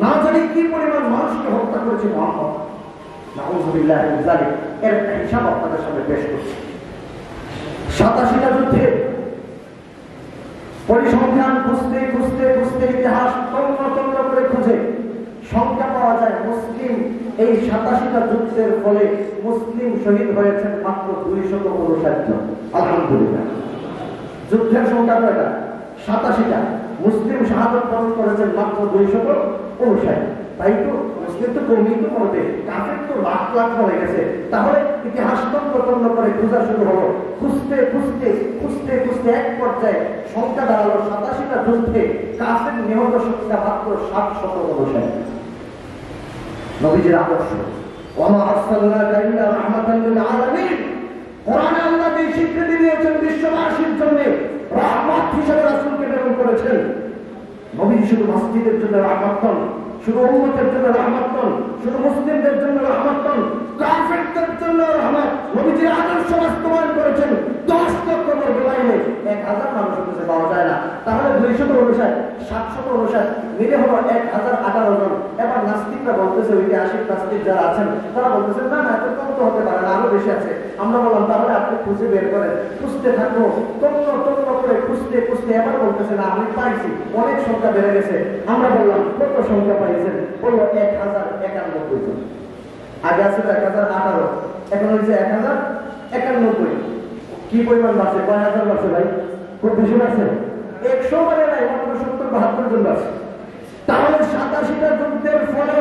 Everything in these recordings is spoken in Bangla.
না জানি কি পরিমাণ মানুষকে হত্যা করেছে মোহাম্মদ। নাউযুবিল্লাহি মিন যালিক। এর একটা হিসাব আপনাদের সামনে পেশ করছি। 87টা যুদ্ধে পরিসংখ্যান খুঁজতে খুঁজতে খুঁজতে ইতিহাস তন্ন করে খুঁজে সংখ্যা পাওয়া যায় মুসলিম এই 87টা যুদ্ধের ফলে মুসলিম শহীদ হয়েছেন মাত্র 259 জন। আলহামদুলিল্লাহ। যুদ্ধের সংখ্যা কয়টা? 87টা। মুসলিম শাহাদাত বরণ করেছেন মাত্র 259। তাই তো মুসলিম তো কমই তো করবে, কাফের তো লাখ লাখ হয়ে গেছে। তাহলে ইতিহাস তন্ন করে খোঁজা শুরু হলো। খুঁজতে খুঁজতে খুঁজতে খুঁজতে এক পর্যায়ে সংখ্যা দাঁড়ালো 87টা যুদ্ধে কাফের নিহত সংখ্যা মাত্র 759। নবীজির আদর্শ, ওয়া মা আরসালনাকা ইল্লা রাহমাতাল লিল আলামিন। কোরআনে আল্লাহ যে স্বীকৃতি দিয়েছেন বিশ্ববাসীর জন্য রহমত হিসেবে রাসূলকে প্রেরণ করেছেন। নবীজি শুধু মসজিদের জন্য রহমত নন, শুধু উম্মতের জন্য রহমত নন, শুধু মুসলিমদের জন্য রহমত নন, কাফেরদের জন্য রহমত। নবীজির আদর্শ বাস্তবায়ন করেছেন। 10 লক্ষ বর্গ মাইলে 1000 মানুষ কাছে পাওয়া যায় না। তাহলে 259 759 মিলে হলো 1018 জন। এবার নাস্তিকরা বলতেছে, ঐতিহাসিক নাস্তিক যারা আছেন তারা বলতেছেন না না এত কম তো হতে পারে না, আরো বেশি আছে। আমরা বললাম তাহলে আপনি খুঁজে বের করেন। খুঁজতে থাকবো তন্ন করে খুঁজতে খুঁজতে এবার বলতেছে না আমি পাইছি, অনেক সংখ্যা বেড়ে গেছে। আমরা বললাম কত সংখ্যা পাইছেন? বললো 1091 জন। আগে আছে 1018, এখন হয়েছে 1091। কি পরিমাণ বাড়ছে? কয় হাজার বাড়ছে ভাই? খুব বেশি বাড়ছে? 100 মানে নাই, মাত্র 70-72 জন বাড়ছে। তাহলে 87টা যুদ্ধের ফলে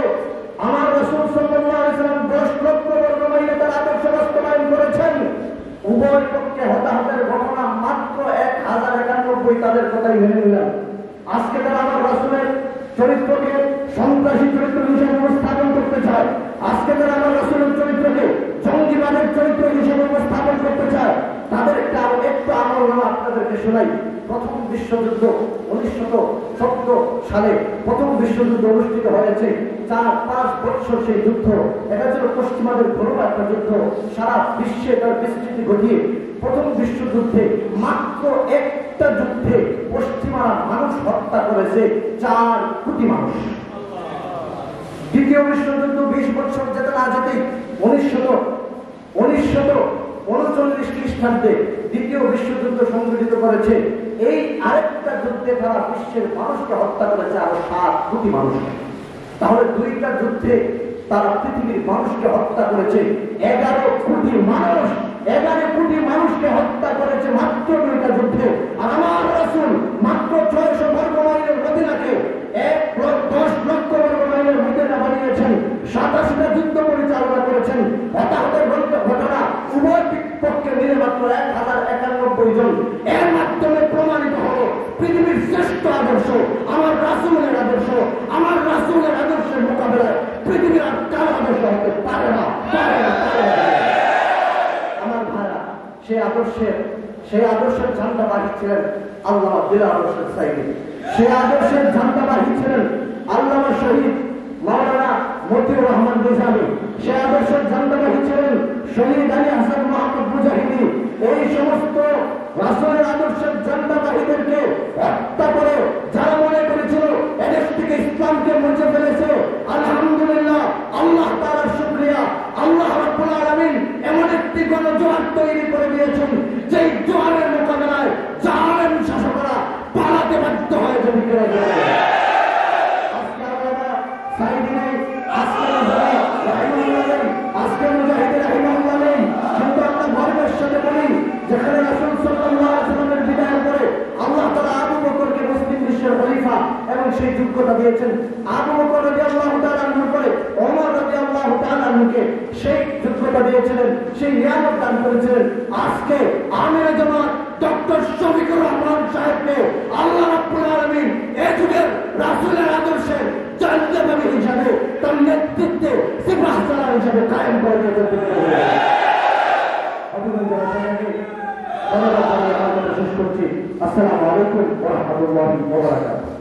আমার রাসূল সাল্লাল্লাহু আলাইহি ওয়াসাল্লাম 10 লক্ষ বর্গ মাইলে তার আদর্শ বাস্তবায়ন করেছেন। উভয় পক্ষে হতাহতের ঘটনা মাত্র 1091। তাদের কথাই মেনে নিলাম। আজকে তারা আমার রাসূলের চরিত্রকে সন্ত্রাসী চরিত্র হিসেবে উপস্থাপন করতে চায়। আজকে তারা আমার রাসূলের চরিত্রকে জঙ্গিবাদের চরিত্র হিসেবে উপস্থাপন করতে চায়। তাদের একটু আমলনামা আপনাদেরকে শোনাই। প্রথম বিশ্বযুদ্ধ 1914 সালে প্রথম বিশ্বযুদ্ধ অনুষ্ঠিত হয়েছে। 4-5 বছর সেই যুদ্ধ, এটা ছিল পশ্চিমাদের ঘরোয়া একটা যুদ্ধ। সারা বিশ্বে তার বিস্তৃতি ঘটিয়ে প্রথম বিশ্বযুদ্ধে মাত্র একটা যুদ্ধে পশ্চিমারা মানুষ হত্যা করেছে 4 কোটি মানুষ। দ্বিতীয় বিশ্বযুদ্ধ 20 বছর যেতে না যেতেই 1939 খ্রিস্টাব্দে দ্বিতীয় বিশ্বযুদ্ধ সংঘটিত করেছে। এই আরেকটা যুদ্ধে তারা বিশ্বের মানুষকে হত্যা করেছে আরো 7 কোটি মানুষ। তাহলে 2টা যুদ্ধে তারা পৃথিবীর মানুষকে হত্যা করেছে 11 কোটি মানুষ। 11 কোটি মানুষকে হত্যা করেছে মাত্র 2টা যুদ্ধে। আর আমার রাসূল মাত্র 600 বর্গ মাইলের মদিনাকে 10 লক্ষ বর্গ মাইলের মদিনা বানিয়েছেন। 87টা যুদ্ধ পরিচালনা করেছেন। হতাহতের ঘটনা উভয় পক্ষে মিলে মাত্র 1091 জন। এর মাধ্যমে প্রমাণিত হলো পৃথিবীর শ্রেষ্ঠ আদর্শ আমার রাসূলের আদর্শ। আমার রাসূলের আদর্শের মোকাবেলায় পৃথিবীর আর কারো আদর্শ হতে পারে না। আমার ভাইরা, সেই আদর্শের ঝান্ডাবাহী ছিলেন আল্লামা দিলওয়ার হোসেন সাইদি। সেই আদর্শের ঝান্ডাবাহী ছিলেন আল্লামা শহীদ মাওলানা মতিউর রহমান নিজামী। সেই আদর্শের ঝান্ডাবাহী ছিলেন শহীদ আলী হাসান মোহাম্মদ মুজাহিদি। এই সমস্ত রাসূলের আদর্শের ঝান্ডাবাহীদেরকে হত্যা করে যারা মনে করেছিল এদেশ থেকে ইসলামকে মুছে ফেলেছে, আলহামদুলিল্লাহ, আল্লাহ তাআলার শুকরিয়া, আল্লাহ রাব্বুল আলামিন এমন একটি গণজোয়ার তৈরি করে দিয়েছেন যেই জোয়ারের মোকাবেলায় জালেম শাসকরা পালাতে বাধ্য হয়ে যাবে। আজকে মুজাহিদ রাহিমাহুল্লাহ নেই, কিন্তু আমরা গর্বের সাথে বলি যেখানে রাসূল সাল্লাল্লাহু আলাইহি ওয়াসাল্লামের বিদায়ের পরে আল্লাহ তাআলা আবু বকরকে মুসলিম বিশ্বের খলিফা এবং সেই যোগ্যতা দিয়েছেন। আবু বকর রাদিয়াল্লাহু তাআলা আনহুর পরে ওমর রাদিয়াল্লাহু তাআলা আনহুকে সেই যোগ্যতা দিয়েছিলেন, সেই নিয়ামত দান করেছিলেন। আজকে আমির জামাত ডক্টর শফিকুর রহমান সাহেবকে আল্লাহ রাব্বুল আলামিন এই যুগের রাসূলের আদর্শের জান্নাতবাদী হিসাবে তার নেতৃত্বে সিপাহসালার হিসাবে কায়েম করে দিয়েছেন। শেষ করছি। আসসালামু আলাইকুম ওয়া রাহমাতুল্লাহি ওয়া বারাকাতুহু।